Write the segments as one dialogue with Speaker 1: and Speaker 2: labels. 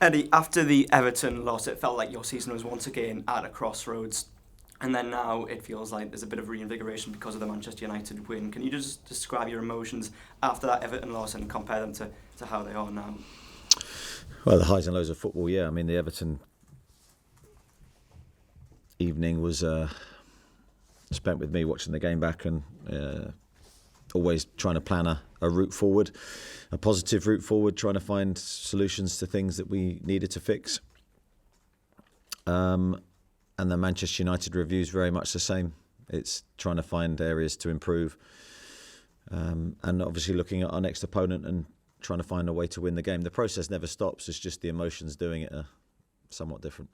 Speaker 1: Eddie, after the Everton loss, it felt like your season was once again at a crossroads. And then now it feels like there's a bit of reinvigoration because of the Manchester United win. Can you just describe your emotions after that Everton loss and compare them to how they are now?
Speaker 2: Well, the highs and lows of football, yeah. I mean, the Everton evening was spent with me watching the game back and always trying to plan a route forward, a positive route forward, trying to find solutions to things that we needed to fix. And the Manchester United review is very much the same. It's trying to find areas to improve, and obviously looking at our next opponent and trying to find a way to win the game. The process never stops. It's just the emotions doing it are somewhat different.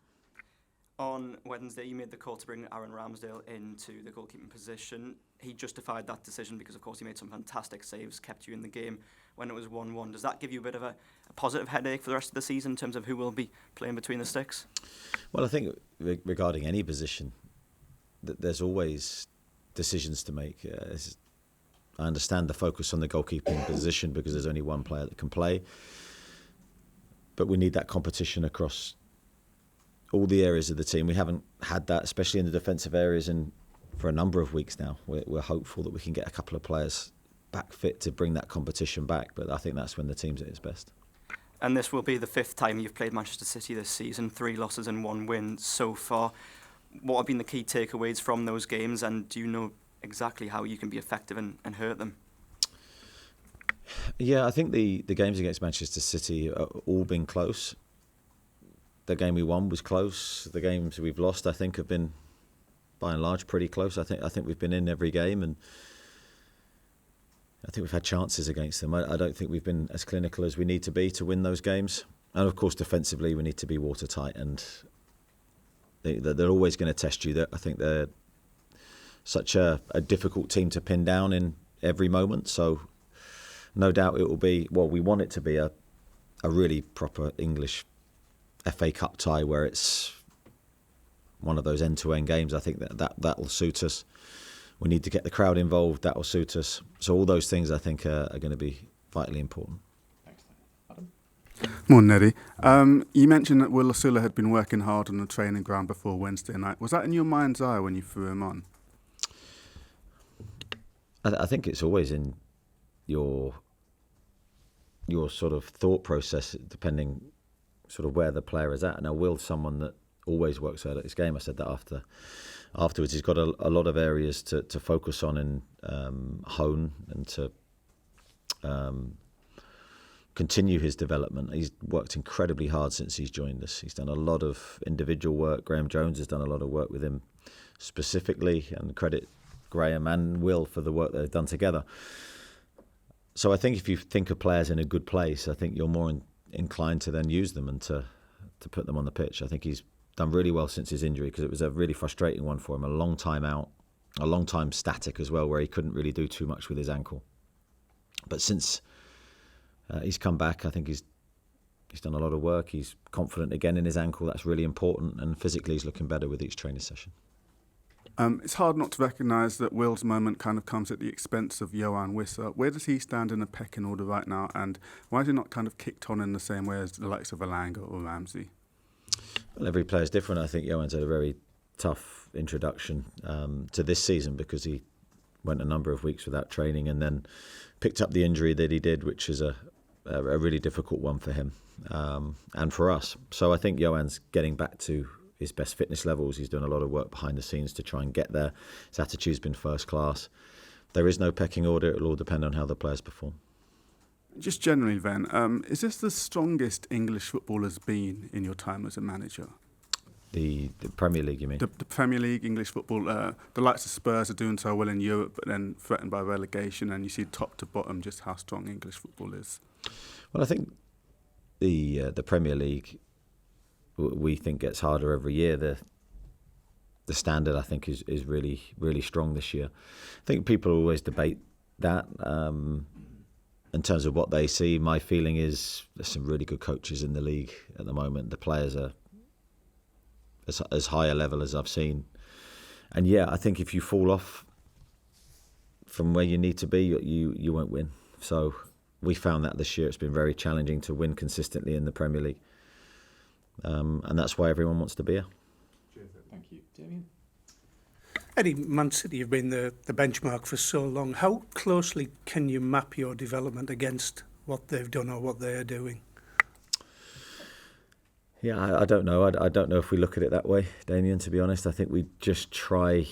Speaker 1: On Wednesday, you made the call to bring Aaron Ramsdale into the goalkeeping position. He justified that decision because, of course, he made some fantastic saves, kept you in the game when it was 1-1. Does that give you a bit of a positive headache for the rest of the season in terms of who will be playing between the sticks?
Speaker 2: Well, I think regarding any position, there's always decisions to make. I understand the focus on the goalkeeping position because there's only one player that can play. But we need that competition across all the areas of the team. We haven't had that, especially in the defensive areas, for a number of weeks now. We're hopeful that we can get a couple of players back fit to bring that competition back, but I think that's when the team's at its best.
Speaker 1: And this will be the 5th time you've played Manchester City this season, 3 losses and 1 win so far. What have been the key takeaways from those games, and do you know exactly how you can be effective and hurt them?
Speaker 2: Yeah, I think the games against Manchester City have all been close. The game we won was close. The games we've lost, I think, have been, by and large, pretty close. I think we've been in every game, and I think we've had chances against them. I don't think we've been as clinical as we need to be to win those games. And of course, defensively, we need to be watertight, and they're always going to test you. I think they're such a difficult team to pin down in every moment. So no doubt it will be, well, we want it to be a really proper English FA Cup tie where it's one of those end-to-end games. I think that will suit us. We need to get the crowd involved. That will suit us. So all those things I think are going to be vitally important.
Speaker 3: Thanks, Adam.
Speaker 4: Morning, Eddie. You mentioned that Will Osula had been working hard on the training ground before Wednesday night. Was that in your mind's eye when you threw him on?
Speaker 2: I think it's always in your sort of thought process, depending sort of where the player is at. Now, Will's someone that always works hard at his game. I said that afterwards. He's got a lot of areas to focus on and hone and to continue his development. He's worked incredibly hard since he's joined us. He's done a lot of individual work. Graham Jones has done a lot of work with him specifically, and credit Graham and Will for the work they've done together. So I think if you think of players in a good place, I think you're more inclined to then use them and to put them on the pitch. I think he's done really well since his injury, because it was a really frustrating one for him, a long time out, a long time static as well, where he couldn't really do too much with his ankle. But since he's come back, I think he's done a lot of work. He's confident again in his ankle. That's really important, and physically he's looking better with each training session.
Speaker 4: It's hard not to recognise that Will's moment kind of comes at the expense of Yoane Wissa. Where does he stand in the pecking order right now, and why is he not kind of kicked on in the same way as the likes of Elanga or Ramsey?
Speaker 2: Well, every player's different. I think Yoane's had a very tough introduction to this season, because he went a number of weeks without training and then picked up the injury that he did, which is a really difficult one for him and for us. So I think Yoane's getting back to his best fitness levels. He's done a lot of work behind the scenes to try and get there. His attitude's been first class. There is no pecking order. It'll all depend on how the players perform.
Speaker 4: Just generally then, is this the strongest English football has been in your time as a manager?
Speaker 2: The Premier League, you mean?
Speaker 4: The Premier League, English football, the likes of Spurs are doing so well in Europe, but then threatened by relegation, and you see top to bottom just how strong English football is.
Speaker 2: Well, I think the Premier League, we think, gets harder every year. The standard, I think, is really, really strong this year. I think people always debate that in terms of what they see. My feeling is there's some really good coaches in the league at the moment. The players are as high a level as I've seen. And yeah, I think if you fall off from where you need to be, you won't win. So we found that this year it's been very challenging to win consistently in the Premier League. And that's why everyone wants to be here.
Speaker 3: Thank you. Damien?
Speaker 5: Eddie, Man City have been the benchmark for so long. How closely can you map your development against what they've done or what they're doing?
Speaker 2: Yeah, I don't know. I don't know if we look at it that way, Damien, to be honest. I think we just try,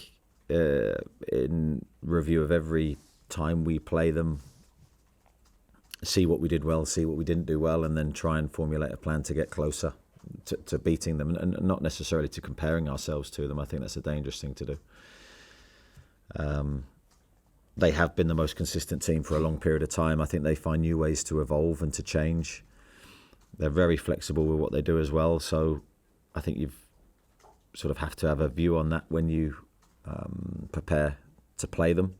Speaker 2: in review of every time we play them, see what we did well, see what we didn't do well, and then try and formulate a plan to get closer to beating them, and not necessarily to comparing ourselves to them. I think that's a dangerous thing to do. They have been the most consistent team for a long period of time. I think they find new ways to evolve and to change. They're very flexible with what they do as well. So I think you've sort of have to have a view on that when you prepare to play them.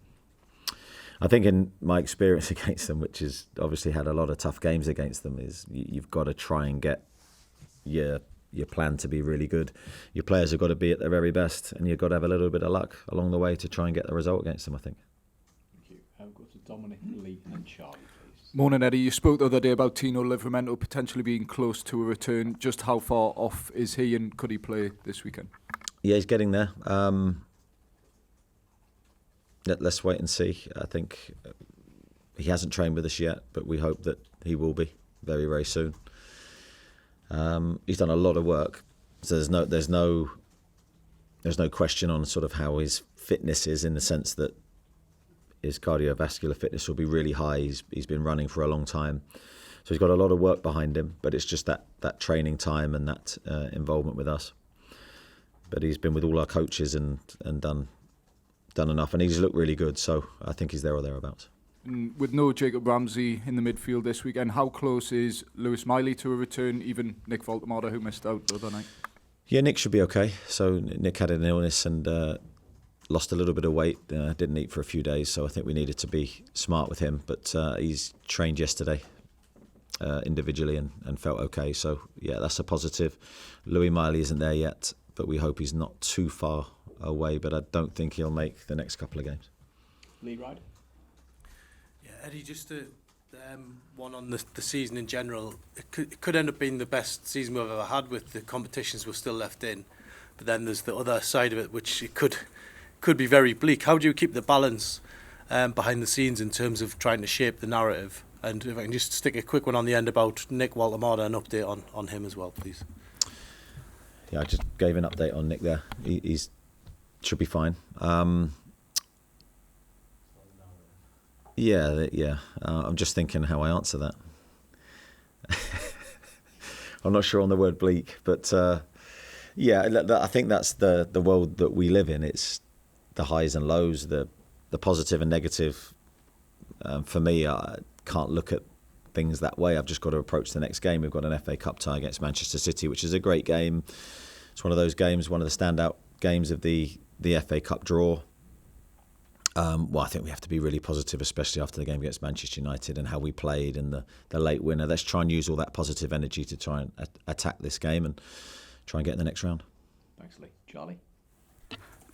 Speaker 2: I think in my experience against them, which has obviously had a lot of tough games against them, is you've got to try and get your plan to be really good. Your players have got to be at their very best, and you've got to have a little bit of luck along the way to try and get the result against them, I think.
Speaker 3: Thank you. I'll go to Dominic, Lee and Charlie, please.
Speaker 6: Morning, Eddie. You spoke the other day about Tino Livramento potentially being close to a return. Just how far off is he, and could he play this weekend?
Speaker 2: Yeah, he's getting there. Let's wait and see. I think he hasn't trained with us yet, but we hope that he will be very, very soon. He's done a lot of work, so there's no question on sort of how his fitness is, in the sense that his cardiovascular fitness will be really high. He's been running for a long time, so he's got a lot of work behind him. But it's just that training time and that involvement with us. But he's been with all our coaches and done enough, and he's looked really good. So I think he's there or thereabouts.
Speaker 6: With no Jacob Ramsey in the midfield this weekend, how close is Lewis Miley to a return? Even Nick Voltemada, who missed out the other night.
Speaker 2: Yeah, Nick should be okay. So Nick had an illness and lost a little bit of weight. Didn't eat for a few days, so I think we needed to be smart with him. But he's trained yesterday individually and felt okay. So yeah, that's a positive. Louis Miley isn't there yet, but we hope he's not too far away. But I don't think he'll make the next couple of games.
Speaker 3: Lee Ryder?
Speaker 7: Yeah, Eddie, just one on the season in general. It could end up being the best season we've ever had, with the competitions we're still left in. But then there's the other side of it, which it could be very bleak. How do you keep the balance behind the scenes in terms of trying to shape the narrative? And if I can just stick a quick one on the end about Nick Voltemada, an update on him as well, please.
Speaker 2: Yeah, I just gave an update on Nick there. He's should be fine. Yeah. I'm just thinking how I answer that. I'm not sure on the word bleak, but I think that's the world that we live in. It's the highs and lows, the positive and negative. For me, I can't look at things that way. I've just got to approach the next game. We've got an FA Cup tie against Manchester City, which is a great game. It's one of those games, one of the standout games of the FA Cup draw. I think we have to be really positive, especially after the game against Manchester United and how we played and the late winner. Let's try and use all that positive energy to try and attack this game and try and get in the next round.
Speaker 3: Thanks, Lee. Charlie?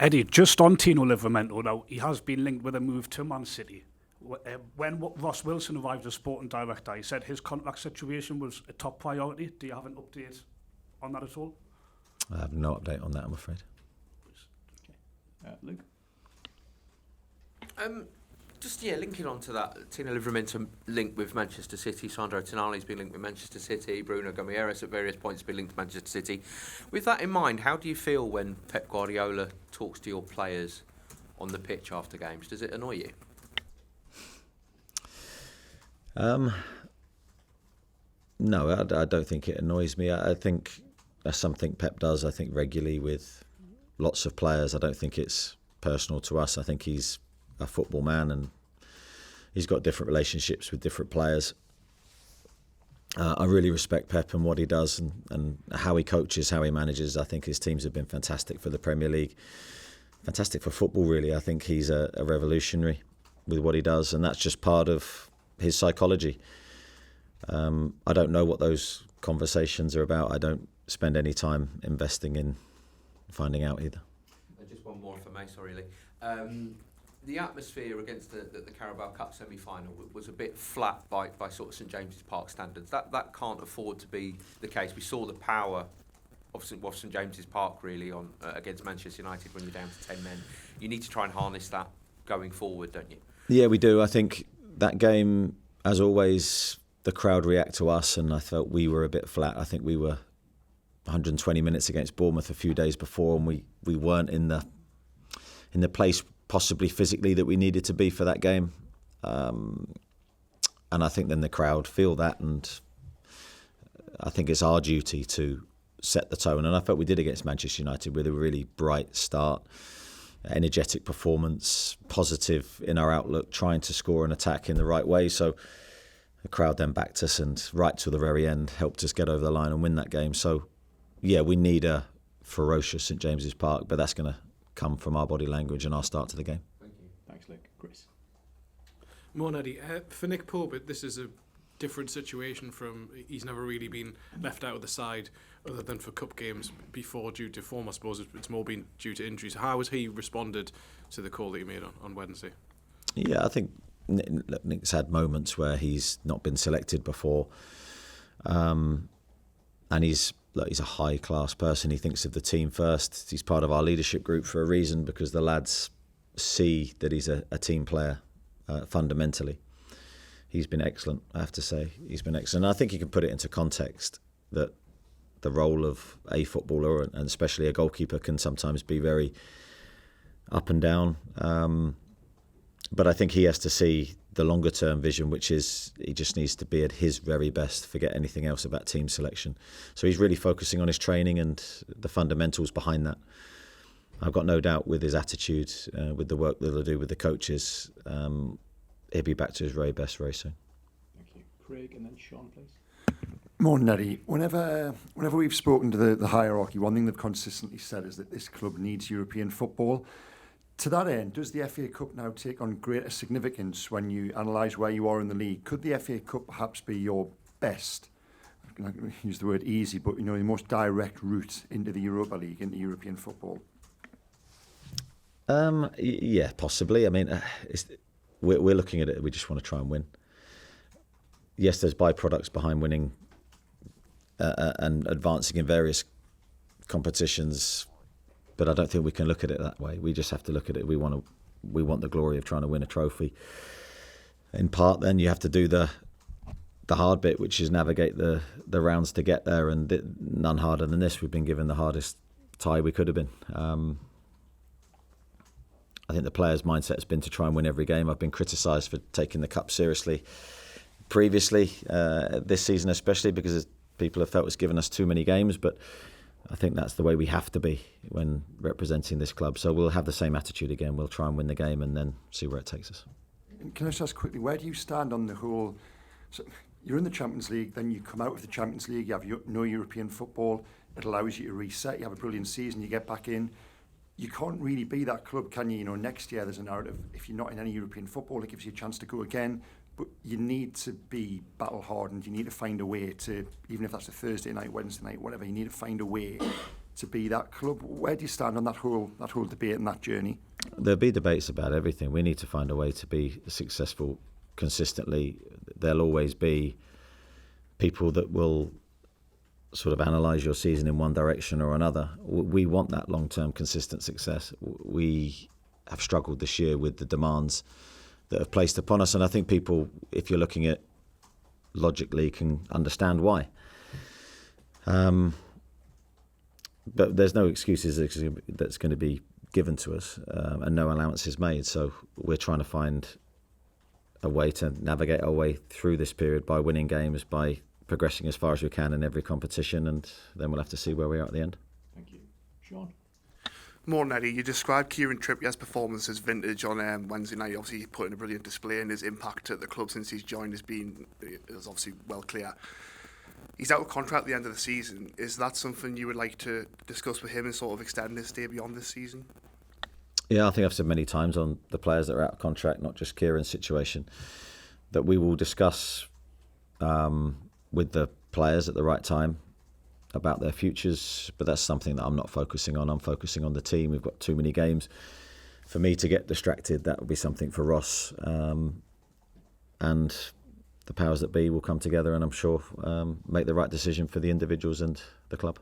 Speaker 8: Eddie, just on Tino Livramento now, he has been linked with a move to Man City. When Ross Wilson arrived as sporting director, he said his contract situation was a top priority. Do you have an update on that at all?
Speaker 2: I have no update on that, I'm afraid.
Speaker 3: Okay. Luke?
Speaker 9: Linking on to that, Tino Livramento link with Manchester City, Sandro Tonali's been linked with Manchester City, Bruno Gomes at various points has been linked to Manchester City. With that in mind, how do you feel when Pep Guardiola talks to your players on the pitch after games? Does it annoy you?
Speaker 2: No, I don't think it annoys me. I think that's something Pep does, I think, regularly with lots of players. I don't think it's personal to us. I think he's a football man and he's got different relationships with different players. I really respect Pep and what he does and how he coaches, how he manages. I think his teams have been fantastic for the Premier League, fantastic for football, really. I think he's a revolutionary with what he does, and that's just part of his psychology. I don't know what those conversations are about. I don't spend any time investing in finding out either.
Speaker 9: Just one more for me, sorry, Lee. The atmosphere against the Carabao Cup semi-final was a bit flat by sort of St James's Park standards. That can't afford to be the case. We saw the power of St James's Park really on against Manchester United when you're down to 10 men. You need to try and harness that going forward, don't you?
Speaker 2: Yeah, we do. I think that game, as always, the crowd react to us, and I felt we were a bit flat. I think we were 120 minutes against Bournemouth a few days before, and we weren't in the place possibly physically that we needed to be for that game. And I think then the crowd feel that, and I think it's our duty to set the tone. And I felt we did against Manchester United with a really bright start, energetic performance, positive in our outlook, trying to score and attack in the right way. So the crowd then backed us, and right to the very end helped us get over the line and win that game. So yeah, we need a ferocious St James's Park, but that's going to come from our body language and our start to the game.
Speaker 3: Thank you. Thanks, Luke. Chris.
Speaker 10: Morning, Eddie. For Nick Pope, this is a different situation from he's never really been left out of the side other than for cup games before due to form. I suppose it's more been due to injuries. How has he responded to the call that he made on Wednesday?
Speaker 2: Yeah, I think Nick's had moments where he's not been selected before, and he's a high-class person. He thinks of the team first. He's part of our leadership group for a reason, because the lads see that he's a team player fundamentally. He's been excellent, I have to say. He's been excellent. I think you can put it into context that the role of a footballer, and especially a goalkeeper, can sometimes be very up and down. But I think he has to see the longer term vision, which is he just needs to be at his very best, forget anything else about team selection. So he's really focusing on his training and the fundamentals behind that. I've got no doubt with his attitude, with the work that he'll do with the coaches, he'll be back to his very best very soon.
Speaker 3: Thank you. Craig, and then Sean, please.
Speaker 11: Morning, Eddie. Whenever we've spoken to the hierarchy, one thing they've consistently said is that this club needs European football. To that end, does the FA Cup now take on greater significance when you analyse where you are in the league? Could the FA Cup perhaps be your best, I'm not going to use the word easy, but the most direct route into the Europa League, into European football?
Speaker 2: Yeah, possibly. I mean, we're looking at it. We just want to try and win. Yes, there's byproducts behind winning and advancing in various competitions, but I don't think we can look at it that way. We just have to look at it. We want the glory of trying to win a trophy. In part, then you have to do the hard bit, which is navigate the rounds to get there, and none harder than this. We've been given the hardest tie we could have been. I think the players' mindset has been to try and win every game. I've been criticised for taking the cup seriously previously, this season especially, because people have felt it's given us too many games, but I think that's the way we have to be when representing this club. So we'll have the same attitude again. We'll try and win the game and then see where it takes us.
Speaker 11: Can I just ask quickly, where do you stand on the whole... So you're in the Champions League, then you come out of the Champions League, you have no European football, it allows you to reset, you have a brilliant season, you get back in. You can't really be that club, can you? Next year there's a narrative, if you're not in any European football, it gives you a chance to go again. But you need to be battle hardened. You need to find a way to, even if that's a Thursday night, Wednesday night, whatever, you need to find a way to be that club. Where do you stand on that whole debate and that journey?
Speaker 2: There'll be debates about everything. We need to find a way to be successful consistently. There'll always be people that will sort of analyse your season in one direction or another. We want that long-term consistent success. We have struggled this year with the demands that have placed upon us, and I think people, if you're looking at logically, can understand why. But there's no excuses that's going to be given to us, and no allowances made. So we're trying to find a way to navigate our way through this period by winning games, by progressing as far as we can in every competition, and then we'll have to see where we are at the end.
Speaker 3: Thank you. Sean?
Speaker 12: Morning, Eddie. You described Kieran Trippier's performance as vintage on Wednesday night. Obviously, he put in a brilliant display, and his impact at the club since he's joined is obviously well clear. He's out of contract at the end of the season. Is that something you would like to discuss with him and sort of extend his stay beyond this season?
Speaker 2: Yeah, I think I've said many times on the players that are out of contract, not just Kieran's situation, that we will discuss with the players at the right time about their futures, but that's something that I'm not focusing on. I'm focusing on the team. We've got too many games for me to get distracted. That would be something for Ross, and the powers that be will come together and I'm sure make the right decision for the individuals and the club.